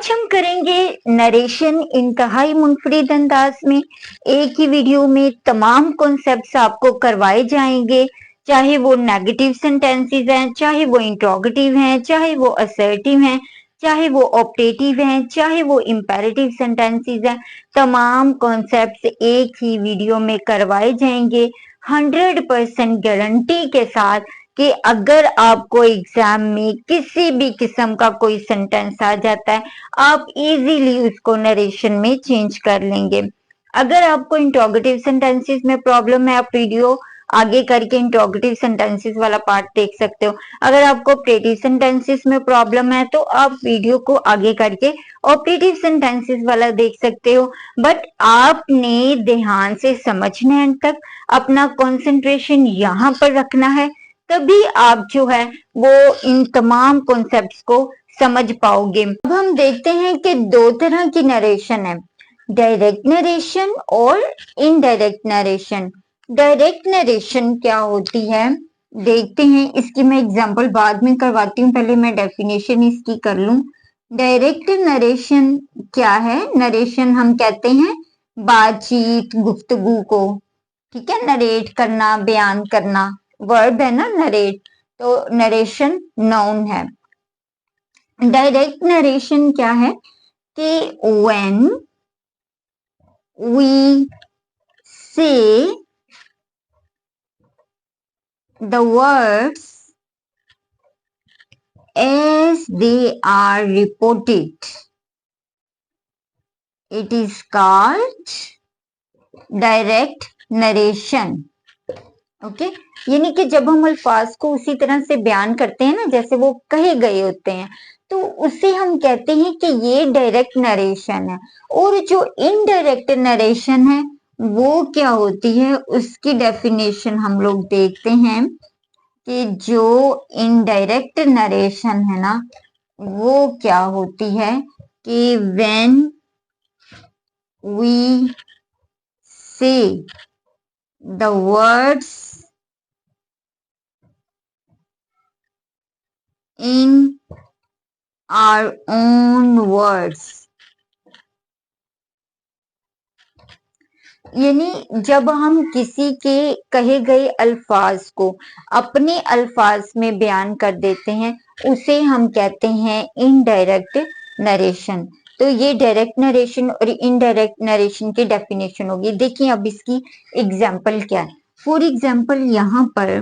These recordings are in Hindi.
आज हम करेंगे नरेशन इंतहाई मुनफरिद अंदाज में। एक ही वीडियो में तमाम कॉन्सेप्ट्स आपको करवाए जाएंगे, चाहे वो नेगेटिव सेंटेंसेस हैं, चाहे वो इंट्रोगेटिव हैं, चाहे वो असर्टिव हैं, चाहे वो ऑप्टेटिव हैं, चाहे वो इंपेरेटिव सेंटेंसेस हैं। तमाम कॉन्सेप्ट्स एक ही वीडियो में करवाए जाएंगे 100% गारंटी के साथ कि अगर आपको एग्जाम में किसी भी किस्म का कोई सेंटेंस आ जाता है, आप इजीली उसको नरेशन में चेंज कर लेंगे। अगर आपको इंट्रोगेटिव सेंटेंसेस में प्रॉब्लम है, आप वीडियो आगे करके इंट्रोगेटिव सेंटेंसेस वाला पार्ट देख सकते हो। अगर आपको ऑपरेटिव सेंटेंसेस में प्रॉब्लम है तो आप वीडियो को आगे करके ऑपरेटिव सेंटेंसेस वाला देख सकते हो। बट आपने ध्यान से समझना है, तक अपना कंसंट्रेशन यहाँ पर रखना है, तभी आप जो है वो इन तमाम कॉन्सेप्ट्स को समझ पाओगे। अब हम देखते हैं कि दो तरह की नरेशन है, डायरेक्ट नरेशन और इनडायरेक्ट नरेशन। डायरेक्ट नरेशन क्या होती है देखते हैं, इसकी मैं एग्जांपल बाद में करवाती हूँ, पहले मैं डेफिनेशन इसकी कर लूं। डायरेक्ट नरेशन क्या है? नरेशन हम कहते हैं बातचीत, गुफ्तगू को, ठीक है, नरेट करना, बयान करना, वर्ब है ना नरेट, तो नरेशन नाउन है। डायरेक्ट नरेशन क्या है कि when we say the words as they are reported, it is called direct narration। Okay, यानी कि जब हम अल्फाज को उसी तरह से बयान करते हैं ना जैसे वो कहे गए होते हैं, तो उसे हम कहते हैं कि ये डायरेक्ट नरेशन है। और जो इनडायरेक्ट नरेशन है वो क्या होती है, उसकी डेफिनेशन हम लोग देखते हैं कि जो इनडायरेक्ट नरेशन है ना वो क्या होती है कि when we say the words in our own words, यानी जब हम किसी के कहे गए अल्फाज को अपने अल्फाज में बयान कर देते हैं उसे हम कहते हैं इनडायरेक्ट नरेशन। तो ये डायरेक्ट नरेशन और इनडायरेक्ट नरेशन की डेफिनेशन होगी। देखिए अब इसकी एग्जाम्पल क्या है। फॉर एग्जाम्पल यहाँ पर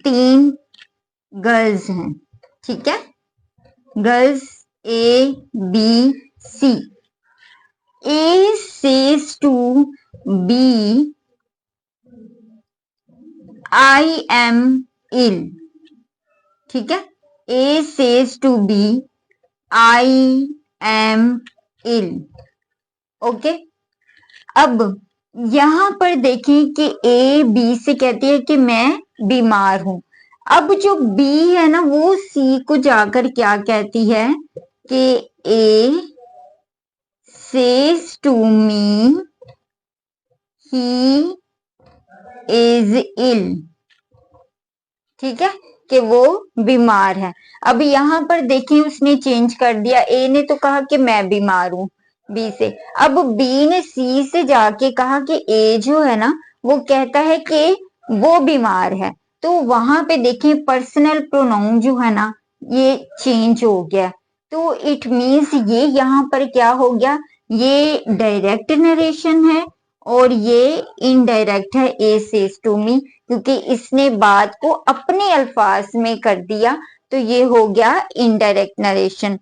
3 गर्ल्स हैं, ठीक है, girls A B C। A says to B, I am ill, ठीक है, A says to B, I am ill। Okay, अब यहां पर देखें कि A B से कहती है कि मैं बीमार हूं। अब जो B है ना वो C को जाकर क्या कहती है कि A says to me he is ill, ठीक है, कि वो बीमार है। अब यहाँ पर देखिए उसने चेंज कर दिया, ए ने तो कहा कि मैं बीमार हूं बी से, अब बी ने सी से जाके कहा कि ए जो है ना वो कहता है कि वो बीमार है। तो वहां पे देखें पर्सनल प्रोनाउन जो है ना ये चेंज हो गया। तो इट मीन्स ये यहाँ पर क्या हो गया, ये डायरेक्ट नरेशन है और ये इनडायरेक्ट है, ए सेज टू मी, क्योंकि इसने बात को अपने अल्फाज में कर दिया, तो ये हो गया इनडायरेक्ट नरेशन।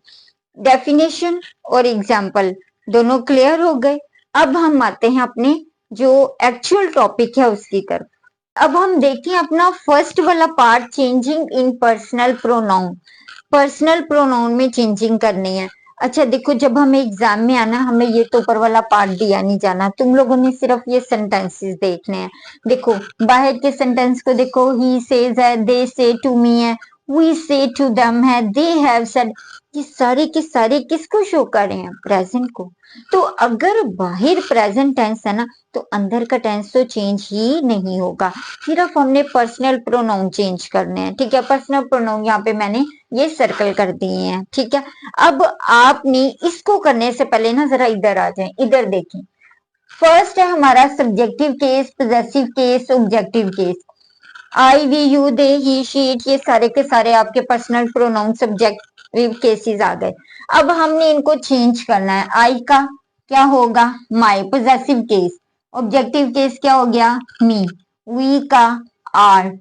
डेफिनेशन और एग्जाम्पल दोनों क्लियर हो गए। अब हम आते हैं अपने जो एक्चुअल टॉपिक है उसकी तरफ। अब हम देखें अपना फर्स्ट वाला part, changing in personal pronoun. Personal pronoun में चेंजिंग करनी है। अच्छा देखो, जब हमें एग्जाम में आना हमें ये तो ऊपर वाला पार्ट दिया नहीं जाना, तुम लोगों ने सिर्फ ये सेंटेंसेस देखने हैं। देखो बाहर के सेंटेंस को देखो, ही सेज है, दे से टू मी है, वी से टू देम है, दे हैव सेड, ये सारे के सारे किसको शो कर रहे हैं? प्रेजेंट को। तो अगर बाहर प्रेजेंट टेंस है ना, तो अंदर का टेंस तो चेंज ही नहीं होगा, सिर्फ हमने पर्सनल प्रोनाउन चेंज करने हैं। ठीक है, पर्सनल प्रोनाउन यहाँ पे मैंने ये सर्कल कर दिए हैं। ठीक है, अब आपने इसको करने से पहले ना जरा इधर आ जाए, इधर देखें। फर्स्ट है हमारा subjective case, possessive case, objective case. I, we, you, they, he, she, it, ये सारे के सारे आपके पर्सनल प्रोनाउन सब्जेक्टिव केसेस आ गए। अब हमने इनको चेंज करना है। आई का क्या होगा? माई, पॉजेसिव केस। ऑब्जेक्टिव केस क्या हो गया? मी। वी का आर।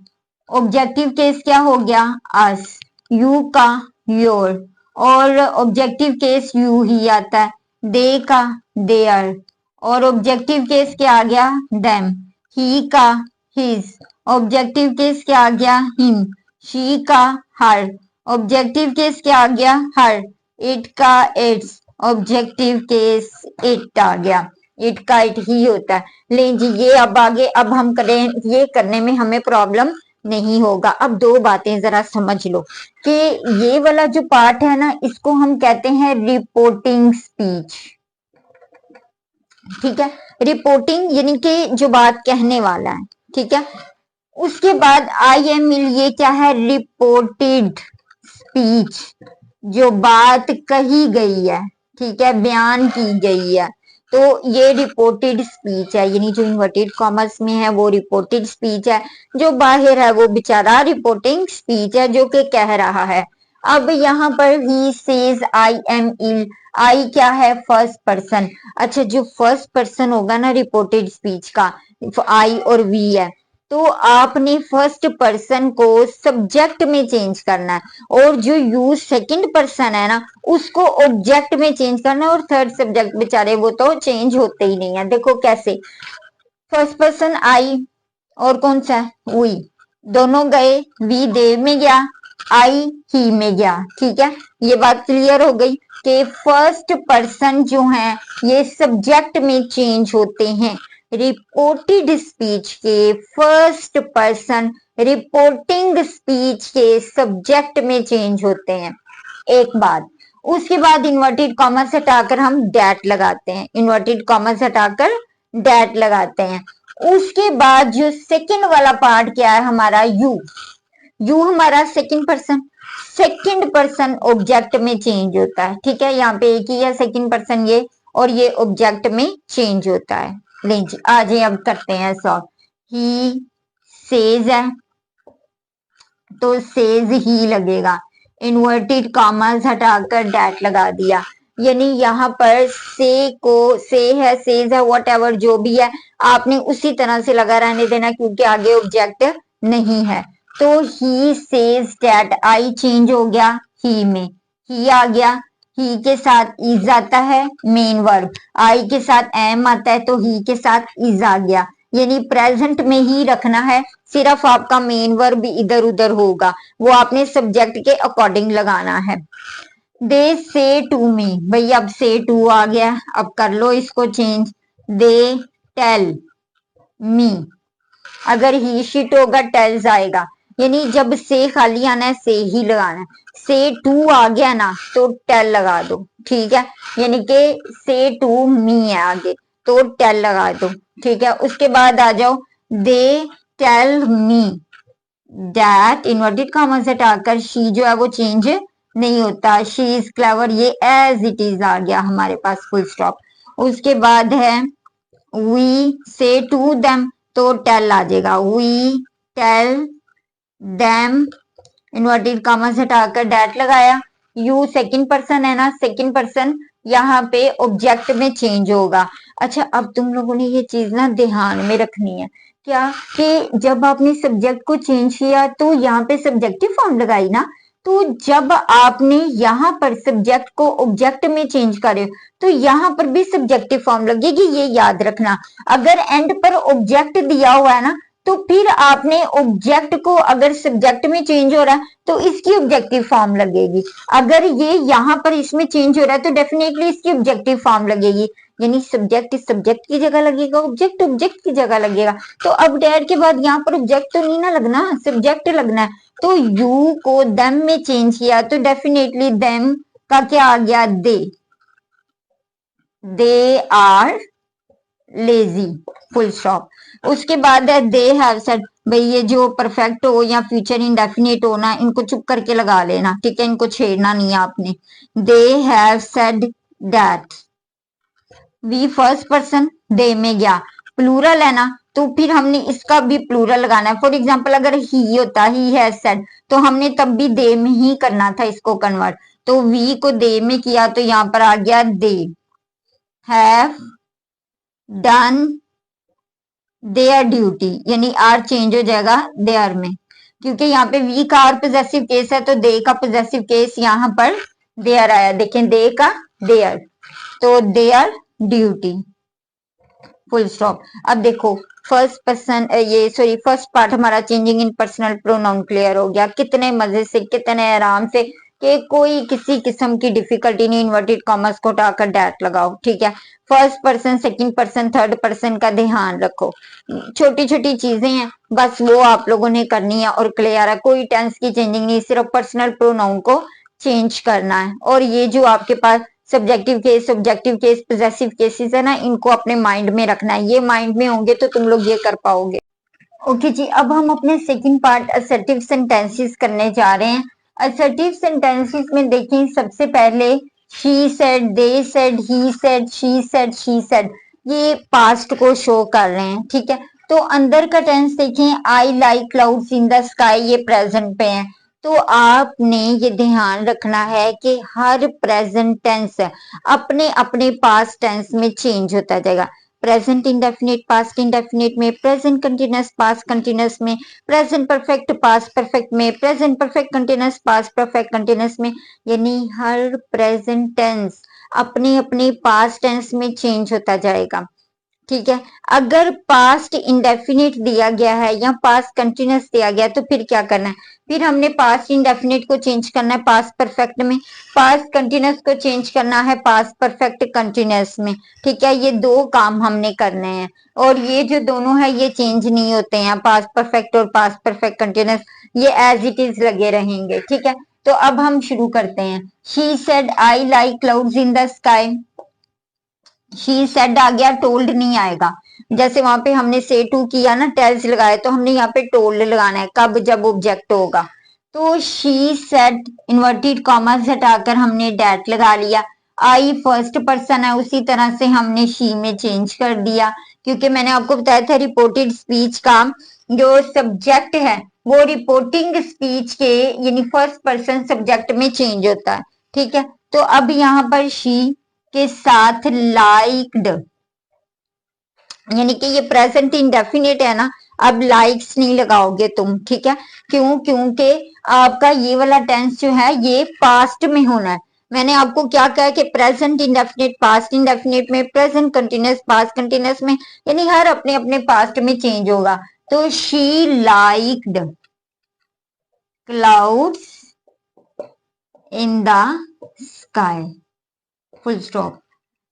ऑब्जेक्टिव केस क्या हो गया? अस। यू का योर। और ऑब्जेक्टिव केस यू ही आता है। दे का देयर। और ऑब्जेक्टिव केस क्या आ गया? देम। ही का हिज। ऑब्जेक्टिव केस क्या आ गया? हिम। शी का हर। ऑब्जेक्टिव केस क्या आ गया? हर। इट का इट्स। ऑब्जेक्टिव केस इट आ गया। इट का इट ही होता है। लेकिन जी ये अब आगे अब हम करें, ये करने में हमें प्रॉब्लम नहीं होगा। अब दो बातें जरा समझ लो कि ये वाला जो पार्ट है ना, इसको हम कहते हैं रिपोर्टिंग स्पीच। ठीक है, रिपोर्टिंग यानी कि जो बात कहने वाला है। ठीक है, उसके बाद आई एम मिल, ये क्या है? रिपोर्टेड स्पीच, जो बात कही गई है। ठीक है, बयान की गई है, तो ये रिपोर्टेड स्पीच है, यानी जो इन्वर्टेड कॉमर्स में है वो रिपोर्टेड स्पीच है। जो बाहर है वो बेचारा रिपोर्टिंग स्पीच है, जो कि कह रहा है। अब यहाँ पर ही सेज आई एम इल, आई क्या है? First person. अच्छा, जो फर्स्ट पर्सन होगा ना रिपोर्टेड स्पीच का, आई और वी है, तो आपने फर्स्ट पर्सन को सब्जेक्ट में चेंज करना है, और जो यूज सेकंड पर्सन है ना, उसको ऑब्जेक्ट में चेंज करना है, और थर्ड सब्जेक्ट बेचारे वो तो चेंज होते ही नहीं है। देखो कैसे, फर्स्ट पर्सन आई और कौन सा है? वी, दोनों गए, वी दे में गया, आई ही में गया। ठीक है, ये बात क्लियर हो गई कि फर्स्ट पर्सन जो है ये सब्जेक्ट में चेंज होते हैं। रिपोर्टेड स्पीच के फर्स्ट पर्सन रिपोर्टिंग स्पीच के सब्जेक्ट में चेंज होते हैं। एक बात, उसके बाद इन्वर्टेड कॉमर्स हटाकर हम डैट लगाते हैं, इन्वर्टेड कॉमर्स हटाकर डैट लगाते हैं। उसके बाद जो सेकंड वाला पार्ट क्या है हमारा? यू। यू हमारा सेकंड पर्सन ऑब्जेक्ट में चेंज होता है। ठीक है, यहाँ पे एक ही है सेकंड पर्सन ये, और ये ऑब्जेक्ट में चेंज होता है। लीजिए आ जाइए, अब करते हैं सॉल्व। ही सेज है तो सेज ही लगेगा, इन्वर्टेड कॉमर्स हटाकर डैट लगा दिया, यानी यहाँ पर से को से है, सेज है, वट एवर जो भी है आपने उसी तरह से लगा रहने देना, क्योंकि आगे ऑब्जेक्ट नहीं है। तो he says that, I change हो गया ही में, ही आ गया, ही के साथ इज आता है मेन वर्ब, आई के साथ एम आता है तो ही के साथ इज आ गया, यानी प्रेजेंट में ही रखना है, सिर्फ आपका मेन वर्ब इधर उधर होगा, वो आपने सब्जेक्ट के अकॉर्डिंग लगाना है। दे से टू मी, भाई अब से टू आ गया, अब कर लो इसको चेंज। दे टेल मी, अगर ही शिट होगा टेल्स आएगा, यानी जब से खाली आना है से ही लगाना है। से टू आ गया ना तो टेल लगा दो। ठीक है, यानी कि से टू मी है आगे तो टेल लगा दो। ठीक है, उसके बाद आ जाओ, they tell me that, inverted commas हटाकर शी जो है वो चेंज नहीं होता, शी इज क्लेवर, ये एज इट इज आ गया हमारे पास फुल स्टॉप। उसके बाद है वी से टू देम, तो टेल आ जाएगा, we tell them, inverted commas हटाकर डैट लगाया। यू सेकंड पर्सन है ना, सेकंड पर्सन यहाँ पे ऑब्जेक्ट में चेंज होगा। अच्छा, अब तुम लोगों ने ये चीज ना ध्यान में रखनी है, क्या कि जब आपने सब्जेक्ट को चेंज किया तो यहाँ पे सब्जेक्टिव फॉर्म लगाई ना, तो जब आपने यहाँ पर सब्जेक्ट को ऑब्जेक्ट में चेंज करे तो यहाँ पर भी सब्जेक्टिव फॉर्म लगेगी, ये याद रखना। अगर एंड पर ऑब्जेक्ट दिया हुआ है ना, तो फिर आपने ऑब्जेक्ट को अगर सब्जेक्ट में चेंज हो रहा है तो इसकी ऑब्जेक्टिव फॉर्म लगेगी, अगर ये यहाँ पर इसमें चेंज हो रहा है तो डेफिनेटली इसकी ऑब्जेक्टिव फॉर्म लगेगी, यानी सब्जेक्ट सब्जेक्ट की जगह लगेगा, ऑब्जेक्ट ऑब्जेक्ट की जगह लगेगा। तो अब डैट के बाद यहाँ पर ऑब्जेक्ट तो नहीं ना लगना, सब्जेक्ट लगना है। तो यू को देम में चेंज किया तो डेफिनेटली देम का क्या आ गया, they are lazy, full stop. उसके बाद है दे हैव सेड, भाई ये जो परफेक्ट हो या फ्यूचर इंडेफिनिट हो ना, इनको चुप करके लगा लेना, ठीक है, इनको छेड़ना नहीं है आपने। They have said that, we first person, they में गया, प्लूरल है ना, तो फिर हमने इसका भी प्लूरल लगाना है। फॉर एग्जाम्पल अगर ही होता, ही हैज सेड, तो हमने तब भी दे में ही करना था इसको कन्वर्ट, तो वी को दे में किया तो यहाँ पर आ गया they have done there duty, यानी आर चेंज हो जाएगा देयर में, क्योंकि यहाँ पे वी का और पोजेसिव केस है तो दे का पोजेसिव केस यहाँ पर देयर आया। देखें दे का देयर, तो देयर ड्यूटी, फुल स्टॉप। अब देखो फर्स्ट पर्सन फर्स्ट पार्ट हमारा changing in personal pronoun clear हो गया, कितने मजे से, कितने आराम से, कि कोई किसी किस्म की डिफिकल्टी नहीं। इन्वर्टेड कॉमर्स को हटाकर डैट लगाओ, ठीक है। First person, second person, third person का ध्यान रखो, छोटी छोटी चीजें हैं, बस वो आप लोगों ने करनी है और क्लियर है। कोई टेंस की चेंजिंग नहीं, सिर्फ पर्सनल प्रोनाउन को चेंज करना है। और ये जो आपके पास subjective case, objective case, possessive cases है ना, इनको अपने माइंड में रखना है। ये माइंड में होंगे तो तुम लोग ये कर पाओगे। ओके जी, अब हम अपने सेकंड पार्ट असर्टिव सेंटेंसेस करने जा रहे हैं। असर्टिव सेंटेंसेस में देखें सबसे पहले she said, they said, he said, she said, she said, ये पास्ट को शो कर रहे हैं, ठीक है। तो अंदर का टेंस देखें, आई like clouds in the sky, ये प्रेजेंट पे है। तो आपने ये ध्यान रखना है कि हर प्रेजेंट टेंस अपने अपने पास्ट टेंस में चेंज होता जाएगा। प्रेजेंट इंडेफिनिट पास्ट इंडेफिनिट में, प्रेजेंट कंटिन्यूअस पास्ट कंटिन्यूअस में, प्रेजेंट परफेक्ट पास्ट परफेक्ट में, present perfect continuous past perfect continuous में, यानी हर प्रेजेंट टेंस अपने अपने पास्ट टेंस में चेंज होता जाएगा, ठीक है। अगर पास्ट इंडेफिनिट दिया गया है या पास्ट कंटिन्यूअस दिया गया है तो फिर क्या करना है, फिर हमने पास्ट इंडेफिनिट को चेंज करना है पास्ट परफेक्ट में, पास्ट कंटिन्यूअस को चेंज करना है पास्ट परफेक्ट कंटिन्यूअस में, ठीक है। ये दो काम हमने करने हैं और ये जो दोनों है ये चेंज नहीं होते हैं, पास्ट परफेक्ट और पास्ट परफेक्ट कंटिन्यूअस ये एज इट इज लगे रहेंगे, ठीक है। तो अब हम शुरू करते हैं। She said I like clouds in the sky, she said आ गया, टोल्ड नहीं आएगा। जैसे वहां पे हमने से टू किया ना, टेल्स लगाए, तो हमने यहाँ पे टोल्ड लगाना है कब, जब ऑब्जेक्ट होगा। तो शी सेड इन्वर्टेड कॉमर्स हटाकर हमने डैट लगा लिया। आई फर्स्ट पर्सन है, उसी तरह से हमने शी में चेंज कर दिया, क्योंकि मैंने आपको बताया था रिपोर्टेड स्पीच का जो सब्जेक्ट है वो रिपोर्टिंग स्पीच के यानी फर्स्ट पर्सन सब्जेक्ट में चेंज होता है, ठीक है। तो अब यहाँ पर शी के साथ लाइक्ड, यानी कि ये प्रेजेंट इंडेफिनिट है ना, अब लाइक्स नहीं लगाओगे तुम, ठीक है। क्यों, क्योंकि आपका ये वाला टेंस जो है ये पास्ट में होना है। मैंने आपको क्या कहा कि प्रेजेंट इंडेफिनिट पास्ट इंडेफिनिट में, प्रेजेंट कंटिन्यूअस पास्ट कंटिन्यूअस में, यानी हर अपने अपने पास्ट में चेंज होगा। तो she liked clouds in the sky, full stop.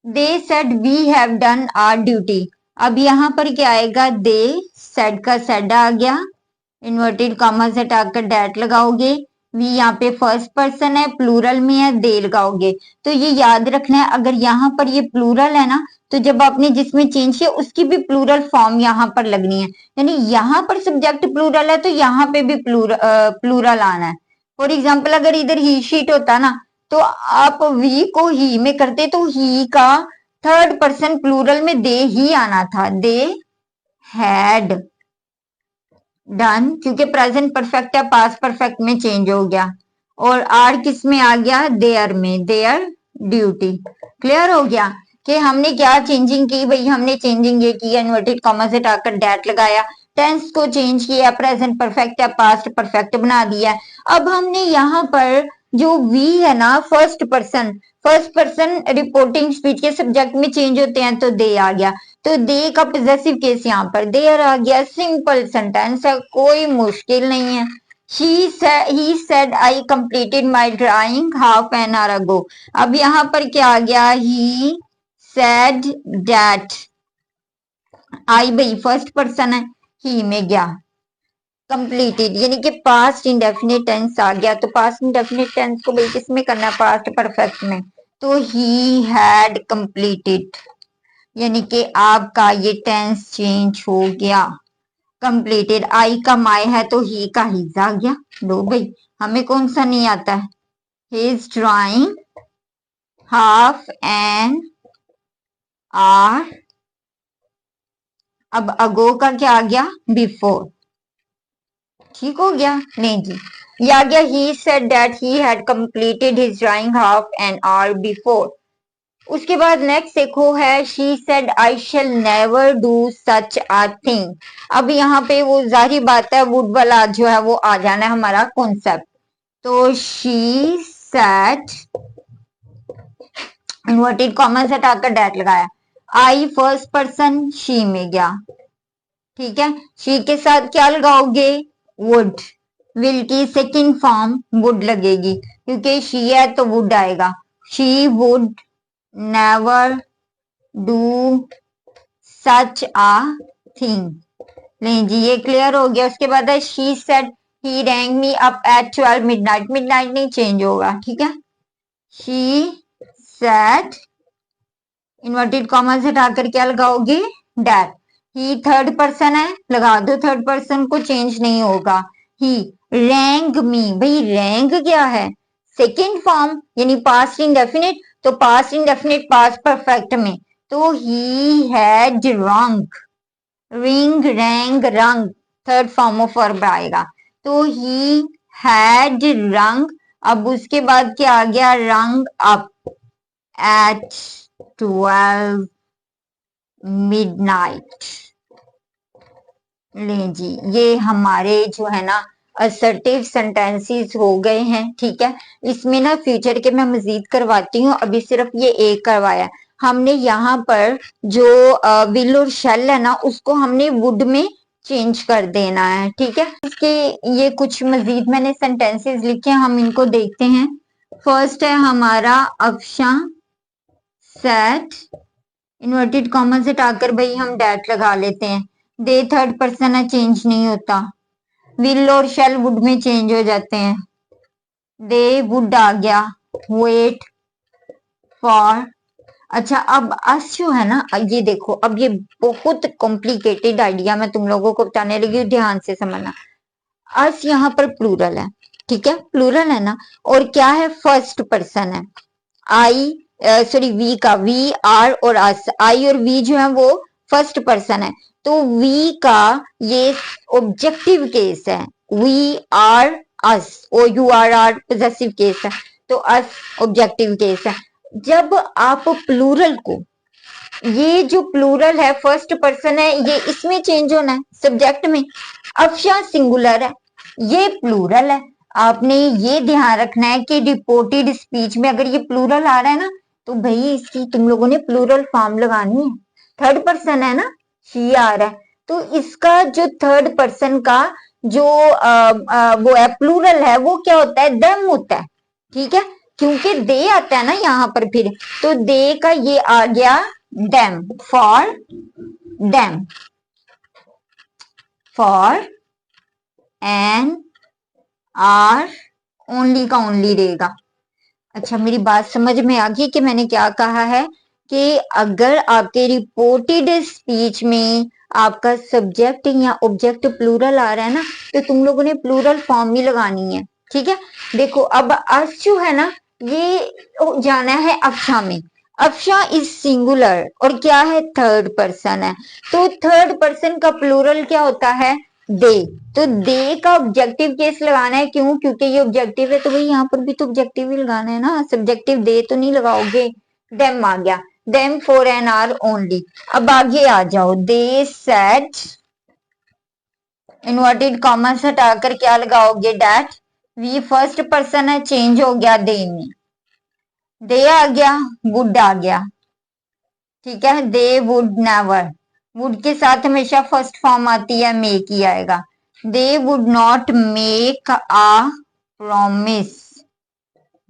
They said we have done our duty, अब यहां पर क्या आएगा, दे सेड का सेड आ गया, इन्वर्टेड कॉमा से हटाकर डैट लगाओगे, वी यहाँ पे फर्स्ट पर्सन है, प्लूरल में है, दे लगाओगे। तो ये याद रखना है, अगर यहाँ पर ये प्लूरल है ना, तो जब आपने जिसमें चेंज किया उसकी भी प्लूरल फॉर्म यहाँ पर लगनी है, यानी यहाँ पर सब्जेक्ट प्लूरल है तो यहाँ पे भी प्लूरल आना है। फॉर एग्जाम्पल अगर इधर ही शीट होता ना, तो आप वी को ही में करते तो ही का थर्ड पर्सन प्लूरल में दे ही आना था, दे हैड डन, क्योंकि प्रेजेंट परफेक्ट है पास्ट परफेक्ट में चेंज हो गया, और आर किस में आ गया, देयर में, देयर ड्यूटी। क्लियर हो गया कि हमने क्या चेंजिंग की, भाई हमने चेंजिंग ये की, इन्वर्टेड कॉमा से हटाकर डैट लगाया, टेंस को चेंज किया, प्रेजेंट परफेक्ट है पास्ट परफेक्ट बना दिया। अब हमने यहाँ पर जो वी है ना, फर्स्ट पर्सन रिपोर्टिंग स्पीच के सब्जेक्ट में चेंज होते हैं तो दे आ गया, तो दे का पोजेसिव केस यहाँ पर देयर आ गया, सिंपल सेंटेंस है, कोई मुश्किल नहीं है। he said I completed my drawing half an hour ago, अब यहाँ पर क्या आ गया, he said that, I भाई फर्स्ट पर्सन है, ही में गया, कंप्लीटेड, यानी कि पास्ट इंडेफिनिट टेंस आ गया। तो पास्ट इंडेफिनिट टेंस को भाई किस में करना है? पास्ट परफेक्ट में। तो ही हैड कंप्लीटेड, यानी कि आपका ये टेंस चेंज हो गया। कंप्लीटेड, आई का माई है तो ही का हीज आ गया। लो भाई, हमें कौन सा नहीं आता है? He's drawing half an hour। अब अगो का क्या आ गया? बिफोर। ठीक हो गया? नहीं जी, ये आ गया he said that he had completed his drawing half an hour before। उसके बाद नेक्स्ट देखो है she said I shall never do such a thing। अब यहाँ पे वो जाहिर बात है वुड वाला जो है वो आ जाना है हमारा कॉन्सेप्ट। तो she said इन्वर्टेड कॉमन हटाकर डैट लगाया। आई फर्स्ट पर्सन शी में गया। ठीक है, शी के साथ क्या लगाओगे? वुड। विल की सेकंड फॉर्म वुड लगेगी, क्योंकि शी है तो वुड आएगा। She would never do such a thing. नहीं जी, ये क्लियर हो गया। उसके बाद है she said he rang me up at 12 midnight. Midnight नहीं चेंज होगा, ठीक है। शी सेड इन्वर्टेड कॉमर्स हटाकर क्या लगाओगे? डैट। ही थर्ड पर्सन है, लगा दो थर्ड पर्सन को, चेंज नहीं होगा। ही रैंग मी, भाई रैंग क्या है? सेकेंड फॉर्म यानी पास्ट इंडेफिनिट। तो पास्ट इंडेफिनिट पास्ट परफेक्ट में, तो ही हैड रंग। रिंग रैंग रंग थर्ड फॉर्म ऑफ वर्ब आएगा। तो ही हैड रंग। अब उसके बाद क्या आ गया? रंग अप एट 12 मिडनाइट। ले जी, ये हमारे जो है ना असर्टिव सेंटेंसेस हो गए हैं। ठीक है, इसमें ना फ्यूचर के मैं मजीद करवाती हूँ, अभी सिर्फ ये एक करवाया। हमने यहाँ पर जो विल और शेल है ना उसको हमने वुड में चेंज कर देना है। ठीक है, इसके ये कुछ मजीद मैंने सेंटेंसेस लिखे हैं, हम इनको देखते हैं। फर्स्ट है हमारा अफशा सेट, इन्वर्टेड कॉमन से हटाकर भाई हम डैट लगा लेते हैं। दे थर्ड पर्सन है, चेंज नहीं होता। विल और शेल वुड में चेंज हो जाते हैं। दे वुड आ गया। Wait for. अच्छा, अब अस जो है ना, ये देखो, अब ये बहुत कॉम्प्लिकेटेड आइडिया मैं तुम लोगों को बताने लगी हूँ, ध्यान से समझना। अस यहाँ पर प्लूरल है, ठीक है, प्लूरल है ना, और क्या है? फर्स्ट पर्सन है। आई सॉरी वी का, वी आर और अस, आई और वी जो है वो फर्स्ट पर्सन है। तो वी का ये ऑब्जेक्टिव केस है। We are us, O U R possessive case है। तो अस ऑब्जेक्टिव केस है। जब आप प्लूरल को, ये जो प्लूरल है फर्स्ट पर्सन है, ये इसमें चेंज होना है सब्जेक्ट में। अफशा सिंगुलर है, ये प्लूरल है। आपने ये ध्यान रखना है कि रिपोर्टेड स्पीच में अगर ये प्लूरल आ रहा है ना, तो भाई इसकी तुम लोगों ने प्लूरल फॉर्म लगानी है। थर्ड पर्सन है ना, शी आ रहा है, तो इसका जो थर्ड पर्सन का जो वो है प्लूरल है, वो क्या होता है? देम होता है। ठीक है, क्योंकि दे आता है ना यहाँ पर फिर, तो दे का ये आ गया them. For them, for N R, only का ओनली रहेगा। अच्छा, मेरी बात समझ में आ गई कि मैंने क्या कहा है? कि अगर आपके रिपोर्टेड स्पीच में आपका सब्जेक्ट या ऑब्जेक्ट प्लूरल आ रहा है ना, तो तुम लोगों ने प्लूरल फॉर्म ही लगानी है। ठीक है, देखो अब अस जो है ना, ये जाना है अफशा में। अफशा इज सिंगुलर और क्या है? थर्ड पर्सन है। तो थर्ड पर्सन का प्लूरल क्या होता है? दे। तो दे का ऑब्जेक्टिव केस लगाना है, क्यों? क्योंकि ये ऑब्जेक्टिव है, तो भाई यहाँ पर भी तो ऑब्जेक्टिव ही लगाना है ना, सब्जेक्टिव दे तो नहीं लगाओगे। देम आ गया, them for N R only. अब आगे आ जाओ, दे सेड, इन्वर्टेड कॉमर्स हटाकर क्या लगाओगे? डैट। वी फर्स्ट पर्सन है, चेंज हो गया दे में। दे आ गया, वुड आ गया। ठीक है, दे वुड नेवर, वुड के साथ हमेशा फर्स्ट फॉर्म आती है, मेक ही आएगा। They would not make a promise.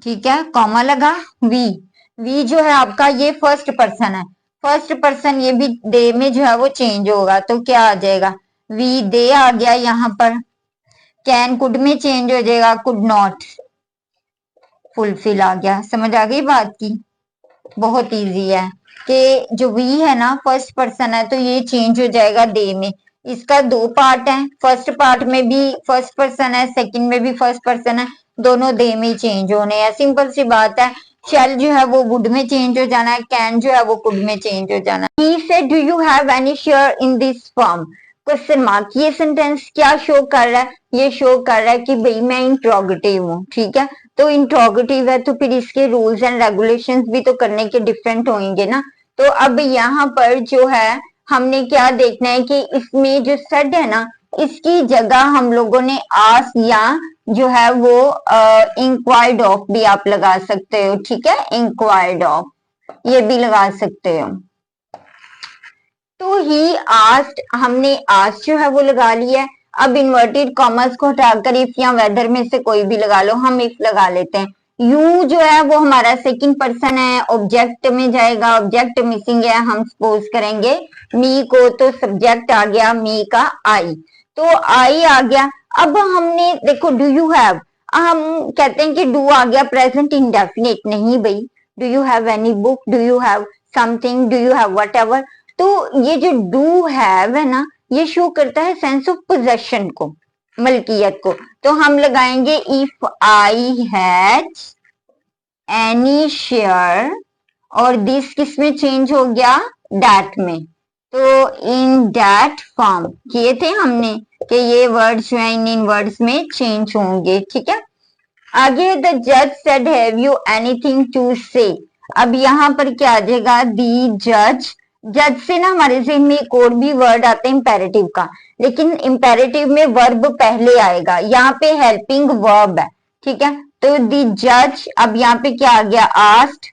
ठीक है, कॉमा लगा। वी, वी जो है आपका ये फर्स्ट पर्सन है। फर्स्ट पर्सन ये भी दे में जो है वो चेंज होगा, तो क्या आ जाएगा? वी दे आ गया यहाँ पर। कैन कुड में चेंज हो जाएगा, कुड नॉट फुलफिल आ गया। समझ आ गई बात की? बहुत इजी है कि जो वी है ना फर्स्ट पर्सन है तो ये चेंज हो जाएगा दे में। इसका दो पार्ट है, फर्स्ट पार्ट में भी फर्स्ट पर्सन है, सेकंड में भी फर्स्ट पर्सन है, दोनों दे में चेंज होने हैं। सिंपल सी बात है। शेल जो है वो वुड में चेंज हो जाना है, कैन जो है वो कुड में चेंज हो जाना है। He said do you have any share in this firm? Question mark. ये सेंटेंस क्या शो कर रहा है? ये शो कर रहा है कि भाई मैं इंट्रोगेटिव हूँ, ठीक है। तो इंट्रोगेटिव है तो फिर इसके रूल्स एंड रेगुलेशंस भी तो करने के डिफरेंट होंगे ना। तो अब यहाँ पर जो है हमने क्या देखना है कि इसमें जो सेड है ना इसकी जगह हम लोगों ने आस्क या जो है वो इंक्वायर्ड ऑफ भी आप लगा सकते हो, ठीक है। इंक्वायर्ड ऑफ ये भी लगा सकते हो। तो ही आस्क्ड, हमने आस्क्ड जो है वो लगा लिया है। अब इन्वर्टेड कॉमर्स को हटाकर इफ या वेदर में से कोई भी लगा लो, हम इफ लगा लेते हैं। यू जो है वो हमारा सेकंड पर्सन है, ऑब्जेक्ट में जाएगा, ऑब्जेक्ट मिसिंग है, हम सपोज करेंगे मी को, तो सब्जेक्ट आ गया मी का आई, तो आई आ गया। अब हमने देखो डू यू हैव, हम कहते हैं कि डू आ गया प्रेजेंट इंडेफिनिट, नहीं भाई। Do you have any book, do you have something, do you have whatever. तो ये जो डू हैव है ना ये शो करता है सेंस ऑफ पोजेशन को, मलकियत को। तो हम लगाएंगे if I has any share, और दिस किस में चेंज हो गया? दैट में। तो इन दैट फॉर्म किए थे हमने कि ये वर्ड्स जो है इन वर्ड्स में चेंज होंगे, ठीक है। आगे द जज said have you anything to say. अब यहाँ पर क्या आ जाएगा? दी जज। जज से ना हमारे ज़हन में एक और भी वर्ड आता है इंपेरेटिव का, लेकिन इंपेरेटिव में वर्ब पहले आएगा, यहाँ पे हेल्पिंग वर्ब है, ठीक है। तो दी जज, अब यहाँ पे क्या आ गया? आस्क्ड,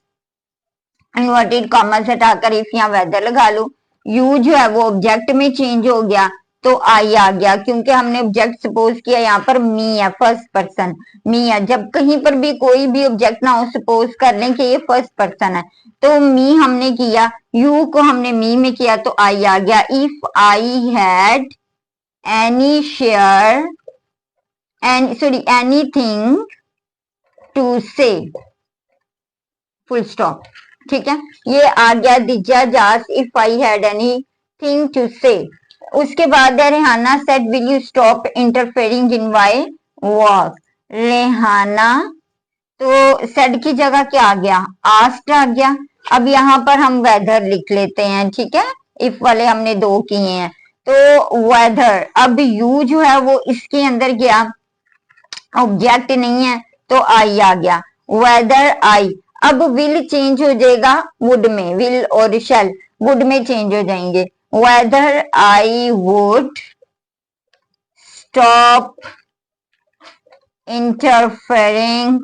इन्वर्टेड कॉमर्स हटाकर इफ या वेदर लगा लो। यू जो है वो ऑब्जेक्ट में चेंज हो गया तो आई आ गया, क्योंकि हमने ऑब्जेक्ट सपोज किया यहाँ पर मी है, फर्स्ट पर्सन मी है। जब कहीं पर भी कोई भी ऑब्जेक्ट ना हो, सपोज कर लें कि ये फर्स्ट पर्सन है, तो मी हमने किया, यू को हमने मी में किया तो आई आ गया। If I had any share and sorry anything to say, full stop, ठीक है। ये आ गया द जज asked if I had anything to say. उसके बाद है Rehana said will you stop interfering in my work. Rehana, तो सेड की जगह क्या आ गया? आस्क्ड आ गया। अब यहाँ पर हम वेदर लिख लेते हैं, ठीक है। इफ वाले हमने दो किए हैं तो वेदर। अब यू जो है वो इसके अंदर गया, ऑब्जेक्ट नहीं है तो आई आ गया, वेदर आई। अब विल चेंज हो जाएगा वुड में, विल और शैल वुड में चेंज हो जाएंगे। Whether I would stop interfering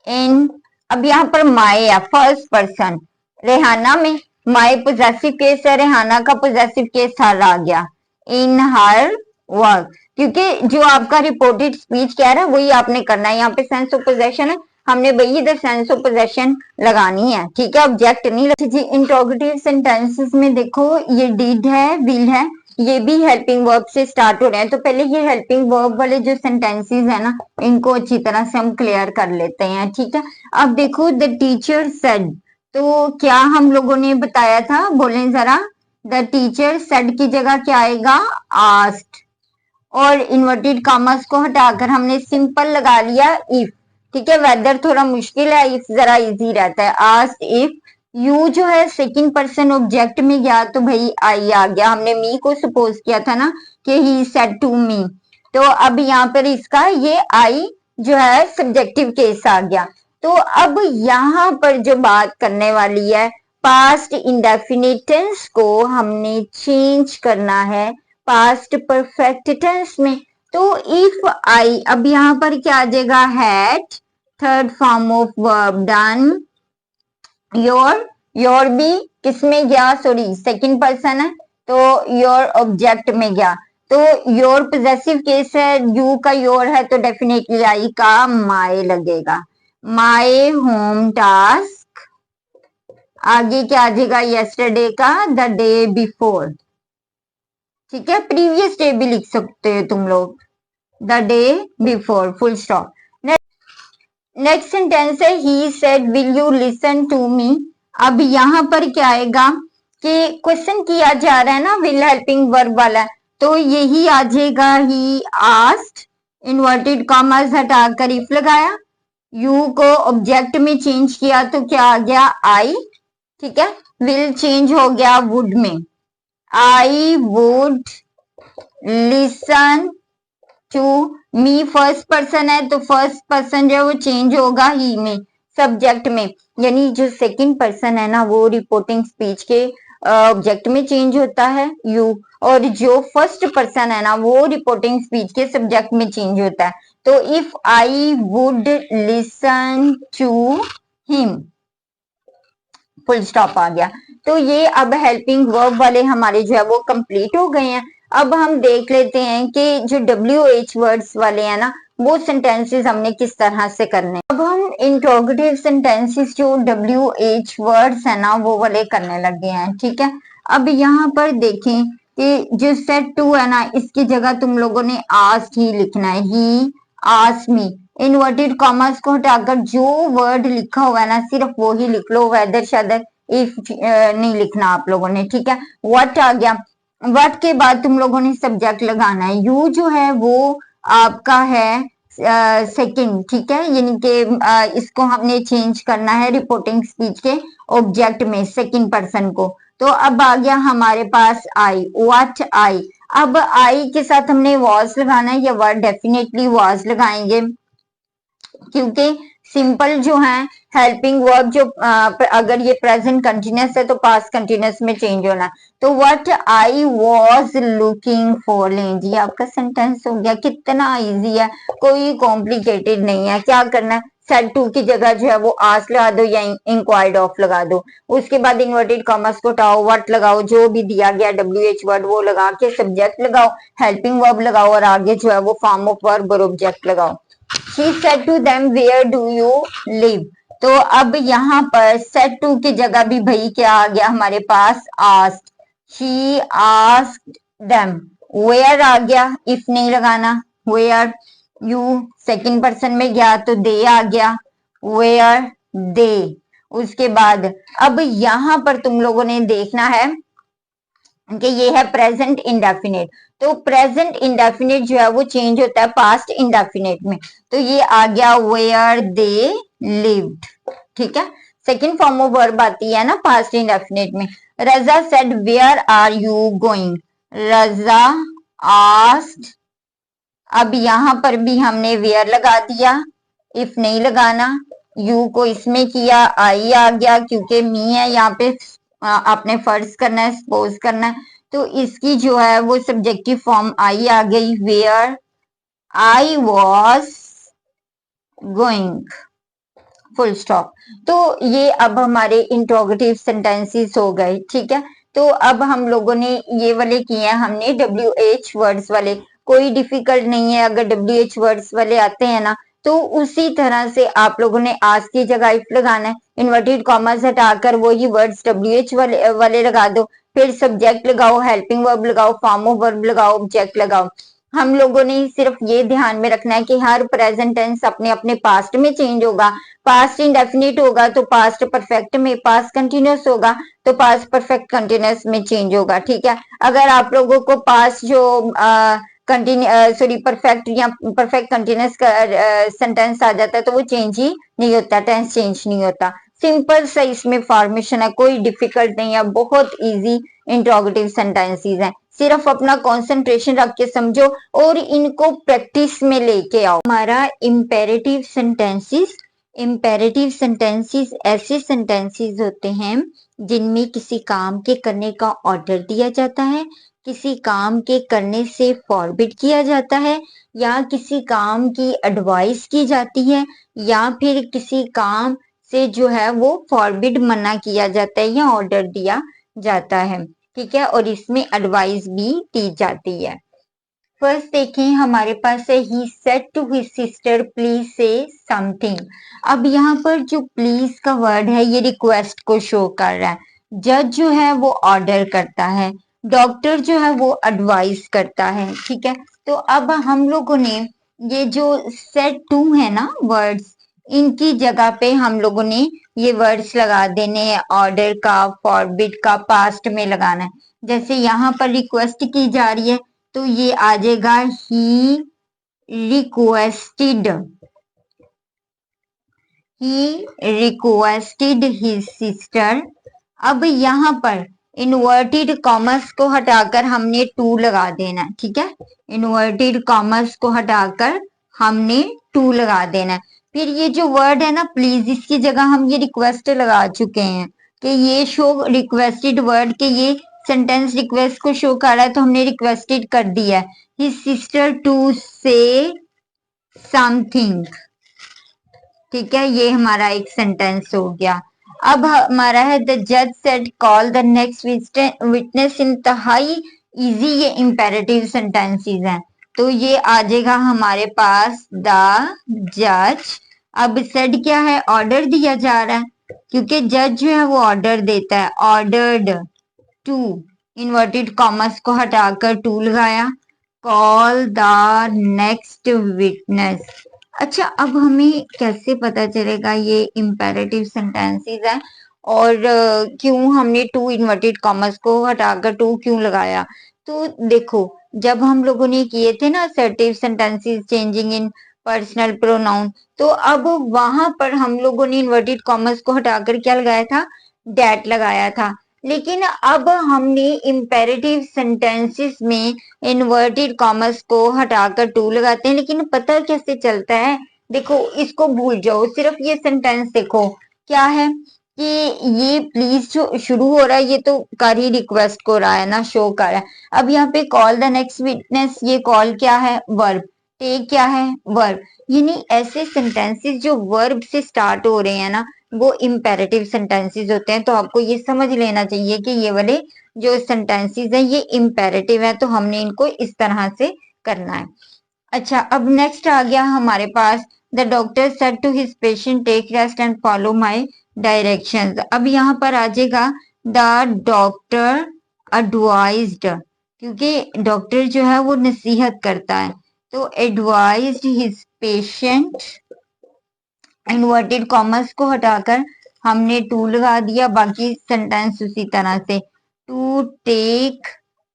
इन, अब यहाँ पर माई है फर्स्ट पर्सन, रेहाना में माई पोजेसिव केस है, रेहाना का पोजेसिव केस हर आ गया, इन हर वर्क, क्योंकि जो आपका रिपोर्टेड स्पीच कह रहा है वही आपने करना है। यहाँ पे सेंस ऑफ पोजेशन है, हमने वही इधर सेंस ऑफ पोजेशन लगानी है, ठीक है, ऑब्जेक्ट नहीं लगा। जी इंट्रोगेटिव सेंटेंसेस में देखो ये डिड है, विल है, ये भी हेल्पिंग वर्ब से स्टार्ट हो रहे हैं। तो पहले ये हेल्पिंग वर्ब वाले जो सेंटेंसेस है ना इनको अच्छी तरह से हम क्लियर कर लेते हैं, ठीक है। अब देखो द टीचर सेड, तो क्या हम लोगों ने बताया था, बोलें जरा। द टीचर सेड की जगह क्या आएगा? आस्क्ड, और इन्वर्टेड कॉमर्स को हटाकर हमने सिंपल लगा लिया इफ, ठीक है। वेदर थोड़ा मुश्किल है, इफ जरा इजी रहता है। आस्क्ड इफ, यू जो है सेकंड पर्सन ऑब्जेक्ट में गया तो भाई आई आ गया, हमने मी को सपोज किया था ना कि ही सेड टू मी, तो अब यहाँ पर इसका ये आई जो है सब्जेक्टिव केस आ गया। तो अब यहाँ पर जो बात करने वाली है, पास्ट इंडेफिनिट टेंस को हमने चेंज करना है पास्ट परफेक्ट टेंस में। तो इफ आई, अब यहाँ पर क्या आ जाएगा? Had, third form of verb done. Your भी किस में गया? सॉरी सेकंड पर्सन है तो योर ऑब्जेक्ट में गया, तो योर पोजेसिव केस है, यू का योर है तो डेफिनेटली आई का माय लगेगा। माय होम टास्क, आगे क्या आ जाएगा? यस्टरडे का द डे बिफोर, ठीक है, प्रीवियस डे भी लिख सकते हो तुम लोग, the day before, full stop. Next sentence है he said will you listen to me. अब यहाँ पर क्या आएगा कि क्वेश्चन किया जा रहा है ना, विल हेल्पिंग वर्ब वाला, तो यही आ जाएगा ही आस्क्ड, इन्वर्टेड कॉमर्स हटाकर इफ लगाया, यू को ऑब्जेक्ट में चेंज किया तो क्या आ गया आई, ठीक है, विल चेंज हो गया वुड में, I would listen to me, first person है तो फर्स्ट पर्सन जो है वो चेंज होगा ही में, सब्जेक्ट में, यानी जो सेकंड पर्सन है ना वो रिपोर्टिंग स्पीच के ऑब्जेक्ट में चेंज होता है यू, और जो फर्स्ट पर्सन है ना वो रिपोर्टिंग स्पीच के सब्जेक्ट में चेंज होता है। तो if I would listen to him, full stop आ गया। तो ये अब हेल्पिंग वर्ब वाले हमारे जो है वो कंप्लीट हो गए हैं। अब हम देख लेते हैं कि जो WH वर्ड्स वाले हैं ना वो सेंटेंसेस हमने किस तरह से करने। अब हम इंट्रोगेटिव सेंटेंसेस जो WH वर्ड्स है ना वो वाले करने लगे हैं, ठीक है। अब यहाँ पर देखें कि जो सेट टू है ना इसकी जगह तुम लोगों ने आस्क्ड ही लिखना है, he asked me, inverted commas को हटाकर जो वर्ड लिखा हुआ है ना सिर्फ वो ही लिख लो, वेदर शादर इफ नहीं लिखना आप लोगों ने, ठीक है। व्हाट आ गया, व्हाट के बाद तुम लोगों ने सब्जेक्ट लगाना है, यू जो है वो आपका है सेकंड, ठीक है, यानी कि इसको हमने चेंज करना है रिपोर्टिंग स्पीच के ऑब्जेक्ट में सेकंड पर्सन को। तो अब आ गया हमारे पास आई, व्हाट आई, अब आई के साथ हमने वॉज लगाना है या वर्ड, डेफिनेटली वॉज लगाएंगे क्योंकि सिंपल जो है हेल्पिंग वर्ब जो अगर ये प्रेजेंट कंटिन्यूस है तो पास्ट कंटिन्यूस में चेंज होना है। तो what I was looking for, लें जी आपका सेंटेंस हो गया, कितना इजी है, कोई कॉम्प्लिकेटेड नहीं है। क्या करना है, सेड टू की जगह जो है वो आस्क लगा दो या इंक्वायर्ड ऑफ लगा दो, उसके बाद इन्वर्टेड कॉमर्स को हटाओ, व्हाट लगाओ, जो भी दिया गया WH वर्ड वो लगा के सब्जेक्ट लगाओ, हेल्पिंग वर्ब लगाओ और आगे जो है वो फॉर्म ऑफ वर्ब और ऑब्जेक्ट लगाओ। She said to them, where do you live? तो अब यहाँ पर said to की जगह भी भाई क्या आ गया हमारे पास, asked, she asked them, where आ गया, if नहीं लगाना, where, you सेकंड पर्सन में गया तो they आ गया, where they, उसके बाद अब यहाँ पर तुम लोगों ने देखना है कि ये है प्रेजेंट इंडेफिनिट, तो प्रेजेंट इंडेफिनिट जो है वो चेंज होता है पास्ट इंडेफिनिट में, तो ये आ गया वेयर दे लिव्ड, ठीक है, सेकंड फॉर्म ऑफ वर्ब आती है ना पास्ट इंडेफिनिट में। Raza said where are you going, Raza asked, अब यहाँ पर भी हमने वेयर लगा दिया, इफ नहीं लगाना, यू को इसमें किया, आई आ गया क्योंकि मी है यहाँ पे, आपने फर्ज करना है, सपोज करना है, तो इसकी जो है वो सब्जेक्टिव फॉर्म आई आ गई, where I was going, full stop. तो ये अब हमारे इंट्रोगेटिव सेंटेंसेस हो गए, ठीक है। तो अब हम लोगों ने ये वाले किए हैं हमने WH वर्ड्स वाले, कोई डिफिकल्ट नहीं है, अगर WH वर्ड्स वाले आते हैं ना तो उसी तरह से आप लोगों ने आज की जगह इफ लगाना है, इन्वर्टेड कॉमर्स हटाकर वही वर्ड्स WH वाले लगा दो, फिर सब्जेक्ट लगाओ, हेल्पिंग वर्ब लगाओ, फॉर्म ऑफ वर्ब लगाओ, ऑब्जेक्ट लगाओ। हम लोगों ने सिर्फ ये ध्यान में रखना है कि हर प्रेजेंट टेंस अपने अपने पास्ट में चेंज होगा, पास्ट इंडेफिनिट होगा तो पास्ट परफेक्ट में, पास्ट कंटिन्यूस होगा तो पास्ट परफेक्ट कंटिन्यूस में चेंज होगा, ठीक है। अगर आप लोगों को पास्ट जो सॉरी परफेक्ट या परफेक्ट कंटिन्यूस का सेंटेंस आ जाता है तो वो चेंज ही नहीं होता, टेंस चेंज नहीं होता, सिंपल सा इसमें फॉर्मेशन है, कोई डिफिकल्ट नहीं है, बहुत इजी इंट्रोगेटिव सेंटेंसेस हैं, सिर्फ अपना कंसंट्रेशन रख के समझो और इनको प्रैक्टिस में लेके आओ। हमारा इम्पेरेटिव सेंटेंसेस, इम्पेरेटिव सेंटेंसेस ऐसे सेंटेंसेस होते हैं जिनमें किसी काम के करने का ऑर्डर दिया जाता है, किसी काम के करने से फॉरबिड किया जाता है, या किसी काम की एडवाइस की जाती है, या फिर किसी काम से जो है वो फॉरबिड मना किया जाता है या ऑर्डर दिया जाता है, ठीक है, और इसमें एडवाइस भी दी जाती है। फर्स्ट देखें हमारे पास है he said to his sister please say something. अब यहाँ पर जो प्लीज का वर्ड है ये रिक्वेस्ट को शो कर रहा है, जज जो है वो ऑर्डर करता है, डॉक्टर जो है वो एडवाइस करता है, ठीक है। तो अब हम लोगों ने ये जो सेट टू है ना वर्ड्स, इनकी जगह पे हम लोगों ने ये वर्ड्स लगा देने हैं, ऑर्डर का, फॉरबिड का पास्ट में लगाना है। जैसे यहाँ पर रिक्वेस्ट की जा रही है तो ये आ जाएगा he requested, he requested his sister. अब यहाँ पर इन्वर्टेड कॉमर्स को हटाकर हमने टू लगा देना है, ठीक है। इन्वर्टेड कॉमर्स को हटाकर हमने टू लगा देना है। फिर ये जो वर्ड है ना प्लीज, इसकी जगह हम ये रिक्वेस्ट लगा चुके हैं कि ये शो रिक्वेस्टेड वर्ड के ये सेंटेंस रिक्वेस्ट को शो कर रहा है, तो हमने रिक्वेस्टेड कर दिया है his sister to say something, ठीक है। ये हमारा एक सेंटेंस हो गया। अब हमारा है द जज said call the next witness in इंतहाई इजी, ये इंपेरेटिव सेंटेंसेस हैं, तो ये आ जाएगा हमारे पास द जज। अब सेड क्या है, ऑर्डर दिया जा रहा है, क्योंकि जज जो है वो ऑर्डर देता है। ऑर्डर्ड टू, इन्वर्टेड कॉमर्स को हटाकर टू लगाया, कॉल द नेक्स्ट विटनेस। अच्छा, अब हमें कैसे पता चलेगा ये इंपेरेटिव सेंटेंसेस है और क्यों हमने टू इन्वर्टेड कॉमर्स को हटाकर टू क्यों लगाया? तो देखो, जब हम लोगों ने किए थे ना assertive sentences changing in personal pronoun, तो अब वहां पर हम लोगों ने इन्वर्टेड कॉमर्स को हटाकर क्या लगाया था, डेट लगाया था। लेकिन अब हमने इंपेरेटिव सेंटेंसेस में इन्वर्टेड कॉमर्स को हटाकर टू लगाते हैं, लेकिन पता कैसे चलता है? देखो, इसको भूल जाओ, सिर्फ ये सेंटेंस देखो क्या है कि ये प्लीज जो शुरू हो रहा है ये तो कर ही रिक्वेस्ट को रहा है ना, शो कर रहा है। अब यहाँ पे कॉल द नेक्स्ट विटनेस, ये कॉल क्या है, वर्ब। टेक क्या है, वर्ब। यानी ऐसे सेंटेंसेस जो वर्ब से स्टार्ट हो रहे हैं ना, वो इंपेरेटिव सेंटेंसेस होते हैं। तो आपको ये समझ लेना चाहिए कि ये वाले जो सेंटेंसेस हैं ये इंपेरेटिव है, तो हमने इनको इस तरह से करना है। अच्छा, अब नेक्स्ट आ गया हमारे पास the doctor said to his patient take rest and follow my directions. अब यहाँ पर आ जाएगा द डॉक्टर एडवाइज्ड, क्योंकि डॉक्टर जो है वो नसीहत करता है, तो advised his patient, inverted commas को हटाकर हमने टू लगा दिया, बाकी सेंटेंस उसी तरह से, to take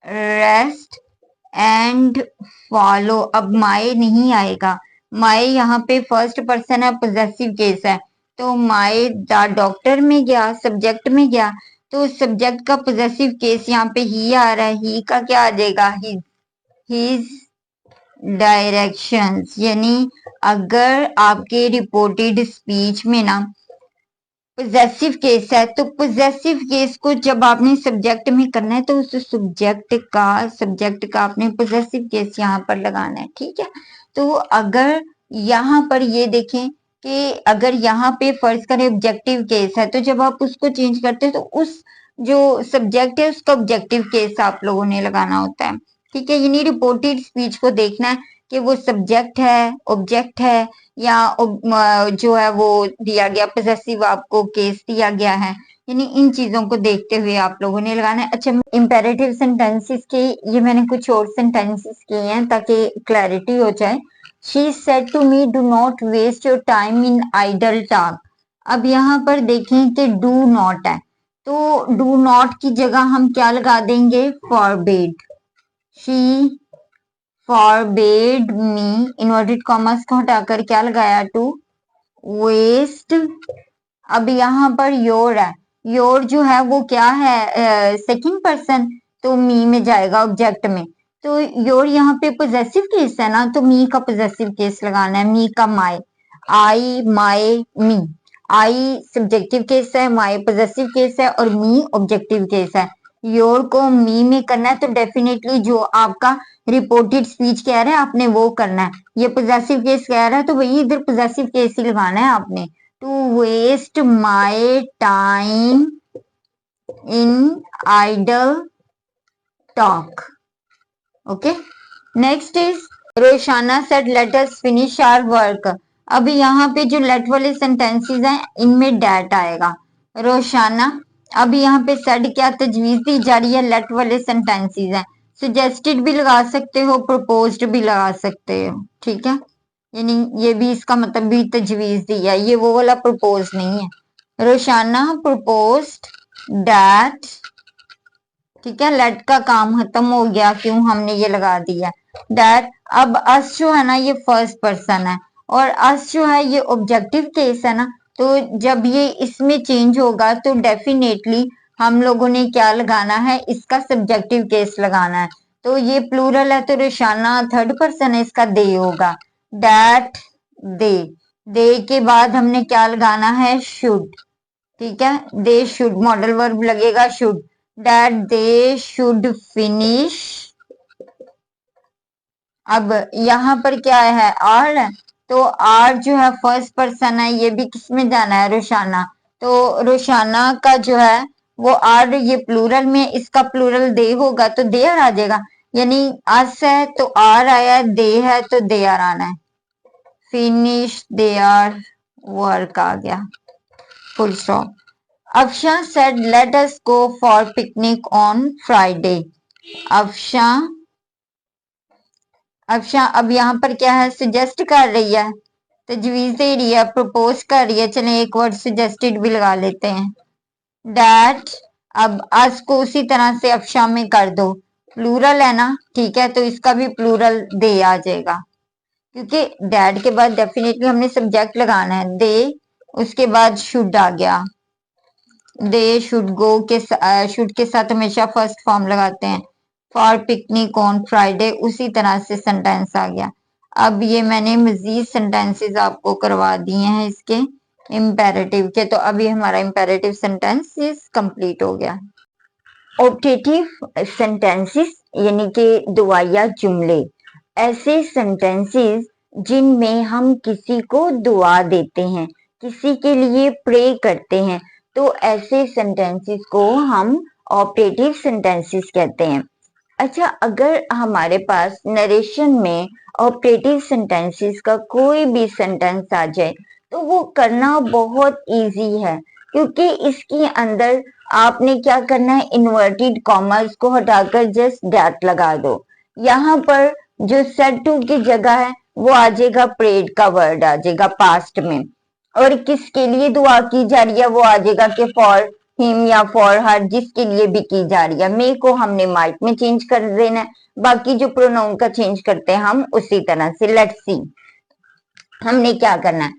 rest and follow. अब माय नहीं आएगा, माय यहाँ पे फर्स्ट पर्सन है, पोजेसिव केस है, तो माय द डॉक्टर में गया, सब्जेक्ट में गया, तो सब्जेक्ट का पोजेसिव केस यहाँ पे ही आ रहा है, ही का क्या आ जाएगा, हिज डायरेक्शंस। यानी अगर आपके रिपोर्टेड स्पीच में ना पोजेसिव केस है, तो पोजेसिव केस को जब आपने सब्जेक्ट में करना है तो उस सब्जेक्ट का आपने पोजेसिव केस यहाँ पर लगाना है, ठीक है। तो अगर यहाँ पर ये देखें कि अगर यहाँ पे फर्ज करें ऑब्जेक्टिव केस है, तो जब आप उसको चेंज करते हैं तो उस जो सब्जेक्ट है उसका ऑब्जेक्टिव केस आप लोगों ने लगाना होता है, ठीक है। यानी रिपोर्टेड स्पीच को देखना है कि वो सब्जेक्ट है, ऑब्जेक्ट है, या जो है वो दिया गया पोजेसिव आपको केस दिया गया है, यानी इन चीजों को देखते हुए आप लोगों ने लगाना है। अच्छा, इंपेरेटिव सेंटेंसेस के ये मैंने कुछ और सेंटेंसेस किए हैं ताकि क्लैरिटी हो जाए। She said to me do not waste your time in idle talk. अब यहाँ पर देखें कि डू नॉट है, तो डू नॉट की जगह हम क्या लगा देंगे, forbid. She forbade me, inverted commas को हटाकर क्या लगाया, टू वेस्ट। अब यहाँ पर योर है, योर जो है वो क्या है, सेकंड पर्सन, तो मी में जाएगा ऑब्जेक्ट में, तो योर यहाँ पे पोजेसिव केस है ना, तो मी का पोजेसिव केस लगाना है, मी का my, I my me. I subjective case है, माय पोजेसिव केस है और मी ऑब्जेक्टिव केस है। योर को मी में करना है, तो डेफिनेटली जो आपका रिपोर्टेड स्पीच कह रहा है आपने वो करना है। ये पोजेसिव केस कह रहा है तो वही इधर पोजेसिव केस ही लगाना है आपने, to waste my time in idle talk. Okay, next is Roshana said let us finish our work. अब यहाँ पे जो लेट वाले सेंटेंसेस हैं इनमें डेट आएगा। रोशाना अब यहाँ पे सेड क्या तजवीज दी जा रही है, लेट वाले सेंटेंसेस हैं, सजेस्टेड भी लगा सकते हो, प्रपोज्ड भी लगा सकते हो, ठीक है, यानी ये भी इसका मतलब भी तजवीज दी है, ये वो वाला प्रपोज नहीं है। रोशाना प्रपोज्ड दैट, ठीक है, लेट का काम खत्म हो गया, क्यों हमने ये लगा दिया दैट। अब अस जो है ना ये फर्स्ट पर्सन है और अस जो है ये ऑब्जेक्टिव केस है ना, तो जब ये इसमें चेंज होगा तो डेफिनेटली हम लोगों ने क्या लगाना है, इसका सब्जेक्टिव केस लगाना है। तो ये प्लूरल है तो रोशाना थर्ड पर्सन है, इसका दे होगा, दैट दे। दे के बाद हमने क्या लगाना है, शुड, ठीक है, दे शुड मॉडल वर्ब लगेगा should, that they should finish. अब यहाँ पर क्या है, आर है, तो आर जो है फर्स्ट पर्सन है, ये भी किसमें जाना है, रोशाना, तो रोशाना का जो है वो आर ये प्लूरल में, इसका प्लूरल दे होगा तो देयर आ जाएगा, यानी अस है तो आर आया, दे है तो देयर आना है, फिनिश देयर वर्क आ गया, full stop. Afsha said let us go for picnic on Friday. Afsha अब यहाँ पर क्या है, सजेस्ट कर रही है, तजवीज दे रही है, प्रपोज कर रही है, चले एक वर्ड सजेस्टेड भी लगा लेते हैं, दैट। अब अस को उसी तरह से अफशा में कर दो, प्लूरल है ना, ठीक है, तो इसका भी प्लूरल दे आ जाएगा, क्योंकि डैड के बाद डेफिनेटली हमने सब्जेक्ट लगाना है, दे, उसके बाद शुड आ गया, दे शुड गो के शुड के साथ हमेशा फर्स्ट फॉर्म लगाते हैं, फॉर पिकनिक ऑन फ्राइडे, उसी तरह से सेंटेंस आ गया। अब ये मैंने मजीद सेंटेंसेस आपको करवा दिए हैं इसके इम्पेरेटिव के, तो अभी हमारा इम्पेरेटिव सेंटेंस कंप्लीट हो गया। ऑप्टेटिव सेंटेंसेस यानी कि दुआया जुमले, ऐसे सेंटेंसेस जिनमें हम किसी को दुआ देते हैं, किसी के लिए प्रे करते हैं, तो ऐसे सेंटेंसेस को हम ऑप्टेटिव सेंटेंसेस कहते हैं। अच्छा, अगर हमारे पास नरेशन में ऑप्टेटिव सेंटेंसेस का कोई भी सेंटेंस आ जाए तो वो करना बहुत इजी है, क्योंकि इसके अंदर आपने क्या करना है, इन्वर्टेड कॉमर्स को हटाकर जस्ट दैट लगा दो, यहाँ पर जो सेड टू की जगह है वो आ जाएगा प्रेड का वर्ड आ जाएगा पास्ट में, और किसके लिए दुआ की जा रही है वो आ जाएगा कि फॉर हिम या फॉर हर, जिसके लिए भी की जा रही है। मे को हमने माइट में चेंज कर देना है, बाकी जो प्रोनाउन का चेंज करते हैं हम उसी तरह से। लेट्स सी हमने क्या करना है,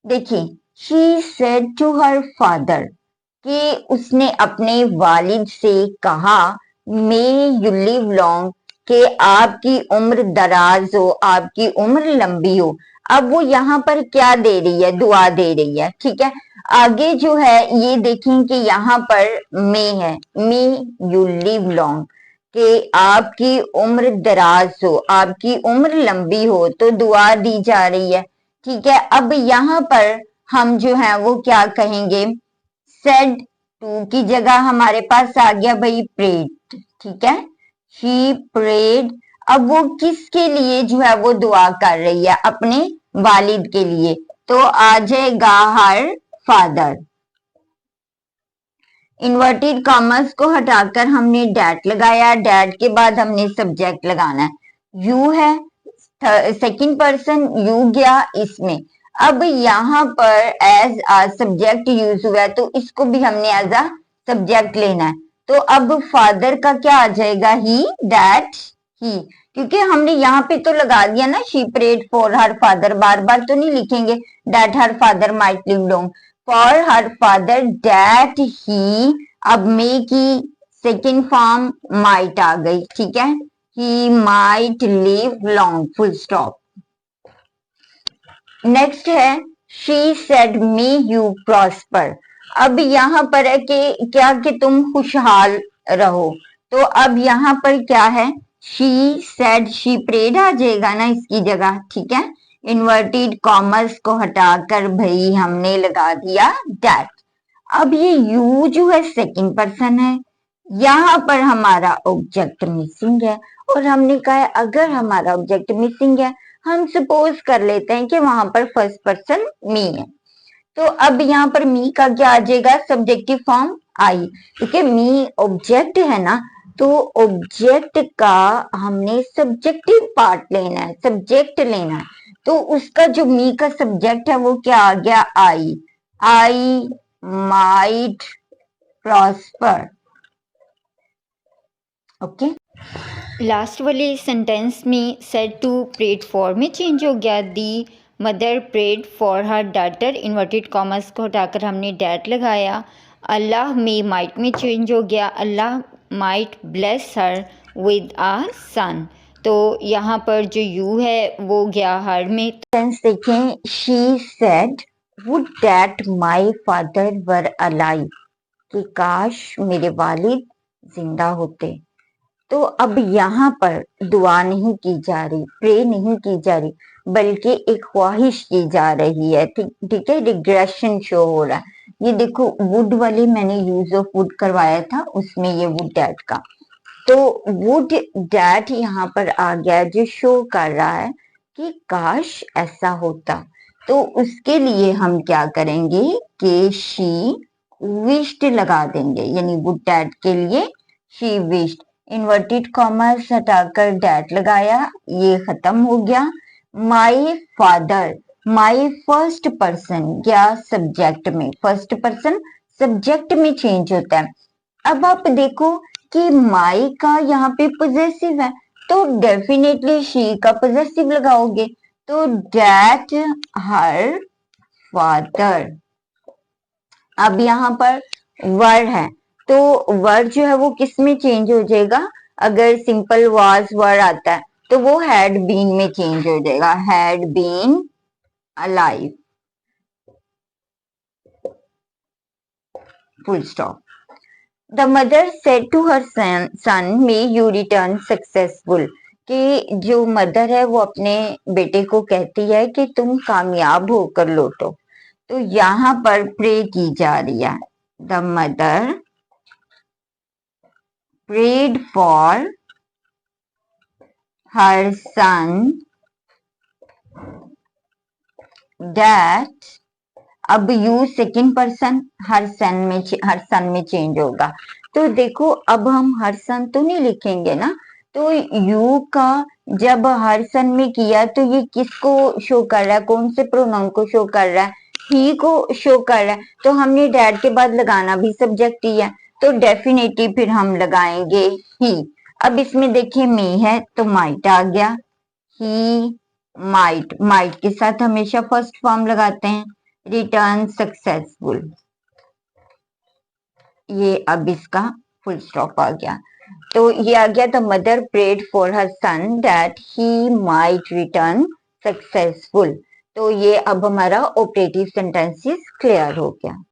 देखिए, she said to her father, कि उसने अपने वालिद से कहा, मे यू लिव लॉन्ग, कि आपकी उम्र दराज हो, आपकी उम्र लंबी हो। अब वो यहाँ पर क्या दे रही है, दुआ दे रही है, ठीक है। आगे जो है ये देखें कि यहाँ पर मे है, मे यू लिव लॉन्ग, कि आपकी उम्र दराज हो, आपकी उम्र लंबी हो, तो दुआ दी जा रही है, ठीक है। अब यहाँ पर हम जो है वो क्या कहेंगे, सेड टू की जगह हमारे पास आ गया भाई प्रेड, ठीक है, शी प्रेड। अब वो किसके लिए जो है वो दुआ कर रही है, अपने वालिद के लिए, तो आ जाएगा हर फादर। इन्वर्टेड कॉमर्स को हटाकर हमने डैट लगाया, डैट के बाद हमने सब्जेक्ट लगाना है, यू है सेकंड पर्सन, यू गया इसमें। अब यहाँ पर एज अ सब्जेक्ट यूज हुआ है तो इसको भी हमने एज अ सब्जेक्ट लेना है, तो अब फादर का क्या आ जाएगा, ही, दैट ही, क्योंकि हमने यहाँ पे तो लगा दिया ना, she prayed for her father, बार बार तो नहीं लिखेंगे that her father might live long, for her father that he. अब मे की सेकेंड फॉर्म माइट आ गई, ठीक है, he might live long, full stop. Next है she said may you prosper. अब यहाँ पर है कि क्या कि तुम खुशहाल रहो, तो अब यहाँ पर क्या है, शी सेड, शी प्रेड आ जाएगा ना इसकी जगह, ठीक है। इन्वर्टेड कॉमर्स को हटाकर भाई हमने लगा दिया दैट। अब ये यू जो है सेकंड पर्सन है, यहाँ पर हमारा ऑब्जेक्ट मिसिंग है, और हमने कहा है अगर हमारा ऑब्जेक्ट मिसिंग है हम सपोज कर लेते हैं कि वहां पर फर्स्ट पर्सन मी है, तो अब यहाँ पर मी का क्या आ जाएगा, सब्जेक्टिव फॉर्म आई, ठीक है। मी ऑब्जेक्ट है ना, तो ऑब्जेक्ट का हमने सब्जेक्टिव पार्ट लेना है, सब्जेक्ट लेना है। तो उसका जो मी का सब्जेक्ट है वो क्या आ गया, I. I might prosper. Okay, last वाले सेंटेंस में सेड टू प्रेड फॉर में चेंज हो गया। The mother prayed for her daughter, inverted commas को हटाकर हमने डैट लगाया। अल्लाह में माइट में चेंज हो गया, Allah might bless her with a son. तो यहाँ पर जो यू है वो गया हर में। देखें, she said would that my father were alive, कि काश मेरे वालिद जिंदा होते। तो अब यहाँ पर दुआ नहीं की जा रही, प्रे नहीं की जा रही, बल्कि एक ख्वाहिश की जा रही है। ठीक है, रिग्रेशन शो हो रहा है। ये देखो, वुड वाले मैंने यूज ऑफ वुड करवाया था, उसमें ये वुड डैट का, तो वुड डैट यहाँ पर आ गया, जो शो कर रहा है कि काश ऐसा होता। तो उसके लिए हम क्या करेंगे कि शी विश्ड लगा देंगे, यानी वुड डैट के लिए शी विश्ड, इन्वर्टेड कॉमर्स हटाकर डैट लगाया, ये खत्म हो गया। My father, my first person क्या सब्जेक्ट में, फर्स्ट पर्सन सब्जेक्ट में चेंज होता है। अब आप देखो कि माई का यहाँ पे पोजेसिव है, तो डेफिनेटली शी का पोजेसिव लगाओगे, तो डैट हर फादर। अब यहाँ पर वर है, तो वर जो है वो किस में चेंज हो जाएगा, अगर सिंपल वाज वर आता है तो वो हैड बीन में चेंज हो जाएगा, had been alive, full stop. The mother said to her son may you return successful, कि जो मदर है वो अपने बेटे को कहती है कि तुम कामयाब होकर लौटो। तो यहाँ पर प्रे की जा रही है, the mother prayed for her son that, अब यू सेकेंड पर्सन हर सन में चेंज होगा। तो देखो, अब हम हर सन तो नहीं लिखेंगे ना, तो यू का जब हर सन में किया तो ये किसको शो कर रहा है, कौन से प्रोनाउन को शो कर रहा है, ही को शो कर रहा है। तो हमने डैड के बाद लगाना भी सब्जेक्ट ही है, तो डेफिनेटली फिर हम लगाएंगे ही। अब इसमें देखिए मी है तो माइट आ गया, ही माइट, माइट के साथ हमेशा फर्स्ट फॉर्म लगाते हैं, रिटर्न सक्सेसफुल, ये अब इसका फुल स्टॉप आ गया। तो ये आ गया, the mother prayed for her son that he might return successful. तो ये अब हमारा ऑपरेटिव सेंटेंसेस क्लियर हो गया।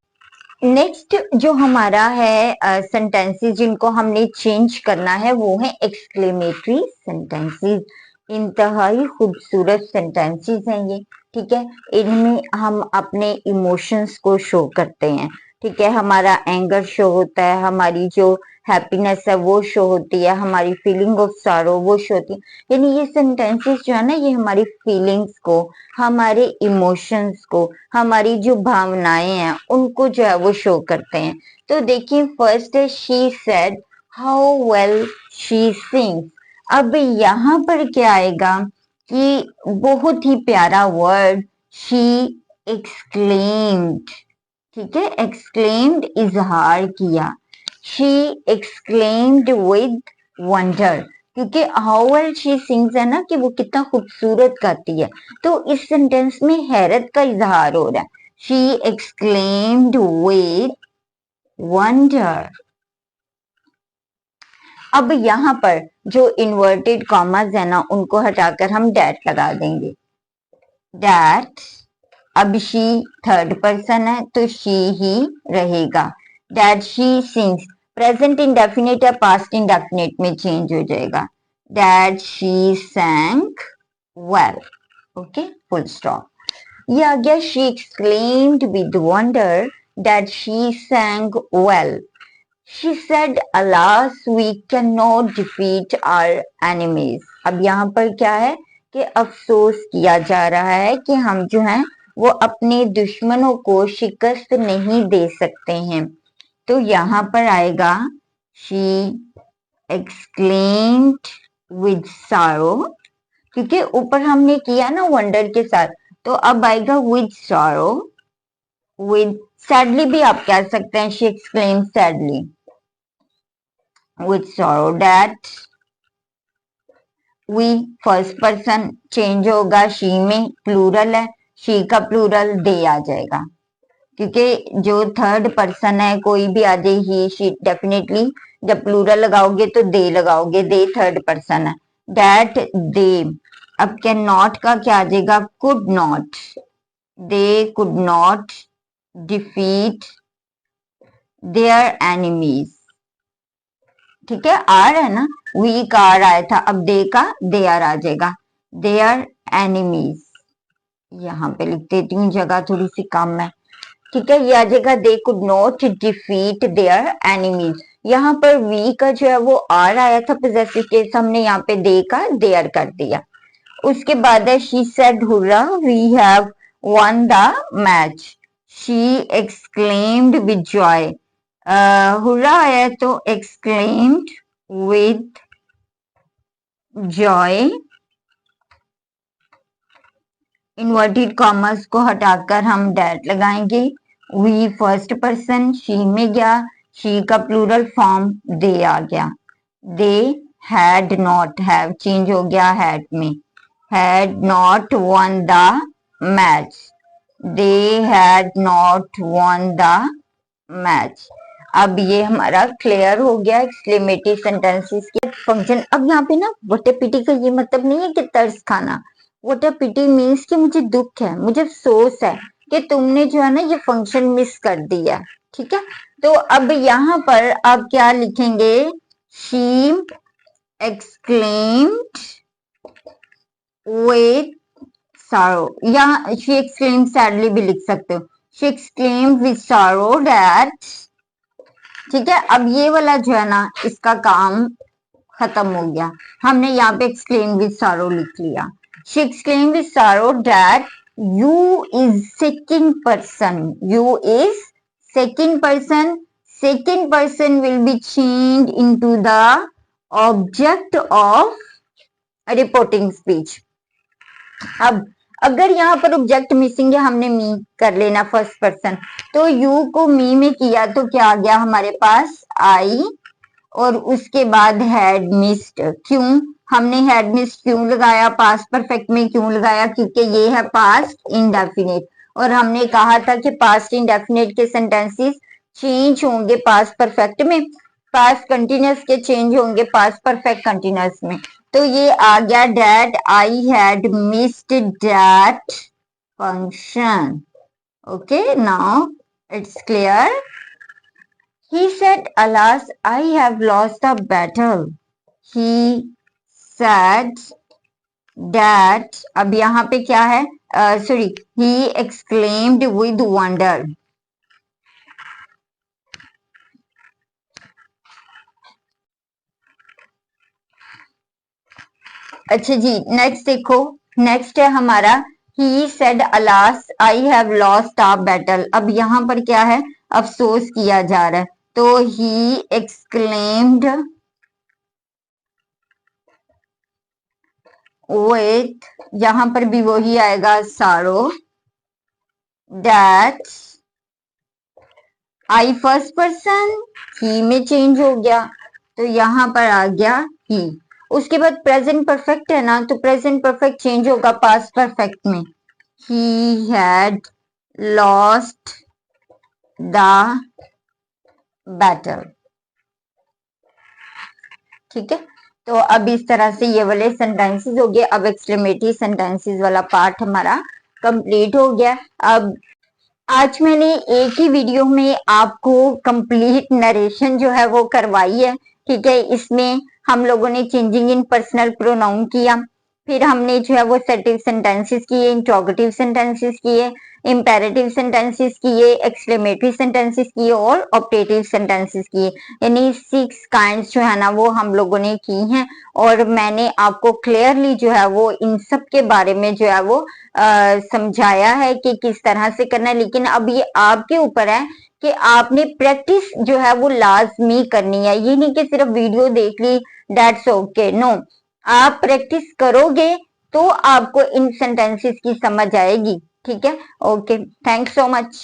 नेक्स्ट जो हमारा है सेंटेंसेस जिनको हमने चेंज करना है वो है एक्सक्लेमेटरी सेंटेंसेस। इंतहाई खूबसूरत सेंटेंसेस हैं ये, ठीक है। इनमें हम अपने इमोशंस को शो करते हैं, ठीक है। हमारा एंगर शो होता है, हमारी जो हैप्पीनेस है वो शो होती है, हमारी फीलिंग ऑफ सॉरो वो शो होती है। यानी ये सेंटेंसेस जो है ना, ये हमारी फीलिंग्स को, हमारे इमोशंस को, हमारी जो भावनाएं हैं उनको जो है वो शो करते हैं। तो देखिए, फर्स्ट है she said how well she sings. अब यहाँ पर क्या आएगा कि बहुत ही प्यारा वर्ड शी एक्सक्लेम्ड, ठीक है, एक्सक्लेम्ड इजहार किया, शी एक्सक्लेम्ड विद वंडर, क्योंकि हाउ वेल शी सिंग्स है ना, कि वो कितना खूबसूरत गाती है। तो इस सेंटेंस में हैरत का इजहार हो रहा है, शी एक्सक्लेम्ड विद वंडर। अब यहाँ पर जो इन्वर्टेड कॉमास है ना, उनको हटाकर हम डैट लगा देंगे, डैट। अब शी थर्ड पर्सन है तो शी ही रहेगा, that she sings, present indefinite या पास्ट इंडेफिनिट में चेंज हो जाएगा, that she सैंग well, okay, full stop. ये आ गया, she exclaimed with wonder that she सैंग well, she said alas we cannot defeat our enemies। अब यहाँ पर क्या है कि अफसोस किया जा रहा है कि हम जो हैं वो अपने दुश्मनों को शिकस्त नहीं दे सकते हैं। तो यहाँ पर आएगा शी एक्सक्लेम्ड विद सारो, क्योंकि ऊपर हमने किया ना वंडर के साथ, तो अब आएगा विद सारो। विद सैडली भी आप कह सकते हैं, she exclaimed sadly with sorrow that we, first person change होगा, शी में प्लूरल है, शी का प्लूरल दे आ जाएगा, क्योंकि जो थर्ड पर्सन है कोई भी आ जाए, ही शी, डेफिनेटली जब प्लूरल लगाओगे तो दे लगाओगे, दे थर्ड पर्सन है। दैट दे, अब कैन नॉट का क्या आ जाएगा, could not, they could not defeat their enemies. ठीक है, आर है ना, वी का आर आया था, अब दे का दे आर आ जाएगा, देयर एनिमीज। यहाँ पे लिख देती हूँ, जगह थोड़ी सी कम है। ठीक है, ये आ जाएगा they could not defeat their enemies. यहाँ पर वी का जो है वो आर आया था पॉजेसिव केस, हमने यहाँ पे दे का देयर कर दिया। उसके बाद है she said hurrah we have won the match, she exclaimed with joy. Hurrah आया तो exclaimed with joy, inverted commas को हटाकर हम डैट लगाएंगे। वी फर्स्ट पर्सन, शी में गया, शी का प्लूरल फॉर्म दे आ गया, they had not, have change हो गया हैड में, had not one the match, they had not one the match. अब ये हमारा क्लियर हो गया एक्सक्लेमेटरी सेंटेंसेस के फंक्शन। अब यहाँ पे ना व्हाट अ पिटी का ये मतलब नहीं है कि तरस खाना, व्हाट अ पिटी मीन्स कि मुझे दुख है, मुझे अफसोस है कि तुमने जो है ना ये फंक्शन मिस कर दिया। ठीक है, तो अब यहाँ पर आप क्या लिखेंगे, शी एक्सक्लेम्ड विद sorrow, या she exclaimed sadly भी लिख सकते हो, she exclaimed with sorrow that। ठीक है, अब ये वाला जो है ना इसका काम खत्म हो गया, हमने यहाँ पे exclaimed with sorrow लिख लिया। she exclaimed with sorrow that you is second person, you is second person, second person will be changed into the object of reporting speech। अब अगर यहाँ पर ऑब्जेक्ट मिसिंग है, हमने मी कर लेना फर्स्ट पर्सन, तो यू को मी में किया तो क्या आ गया हमारे पास, आई, और उसके बाद हैड मिस्ड। क्यों हमने हैड मिस्ड क्यों लगाया, पास्ट परफेक्ट में क्यों लगाया, क्योंकि ये है पास्ट इंडेफिनिट, और हमने कहा था कि पास्ट इंडेफिनिट के सेंटेंसेस चेंज होंगे पास्ट परफेक्ट में, पास्ट कंटिन्यूअस के चेंज होंगे पास्ट परफेक्ट कंटिन्यूअस में। तो ये आ गया that I had missed that function. Okay, now it's clear. He said alas I have lost the battle, he said that, अब यहाँ पे क्या है, sorry, he exclaimed with wonder। अच्छा जी, नेक्स्ट देखो, नेक्स्ट है हमारा he said alas I have lost a battle. अब यहाँ पर क्या है, अफसोस किया जा रहा है, तो ही एक्सक्लेम्ड विथ, यहाँ पर भी वही आएगा सारो, दैट आई फर्स्ट पर्सन, ही में चेंज हो गया, तो यहाँ पर आ गया ही। उसके बाद प्रेजेंट परफेक्ट है ना, तो प्रेजेंट परफेक्ट चेंज होगा पास्ट परफेक्ट में, he had lost the battle. ठीक है, तो अब इस तरह से ये वाले सेंटेंसेस हो गए। अब एक्सक्लेमेटरी सेंटेंसेस वाला पार्ट हमारा कंप्लीट हो गया। अब आज मैंने एक ही वीडियो में आपको कंप्लीट नरेशन जो है वो करवाई है। ठीक है, इसमें हम लोगों ने चेंजिंग इन पर्सनल प्रोनाउन किया, फिर हमने जो है वो असर्टिव सेंटेंसेस किए, इंट्रोगेटिव सेंटेंसेस किए, इंपेरेटिव सेंटेंसेस किए, एक्सक्लेमेटरी सेंटेंसेस किए और ऑप्टेटिव सेंटेंसेस किए। यानी 6 काइंड्स जो है ना वो हम लोगों ने की हैं और मैंने आपको क्लियरली जो है वो इन सब के बारे में जो है वो समझाया है कि किस तरह से करना है। लेकिन अब ये आपके ऊपर है कि आपने प्रैक्टिस जो है वो लाजमी करनी है। ये नहीं कि सिर्फ वीडियो देख ली दैट्स ओके, नो, आप प्रैक्टिस करोगे तो आपको इन सेंटेंसेस की समझ आएगी। ठीक है, ओके, थैंक्स सो मच।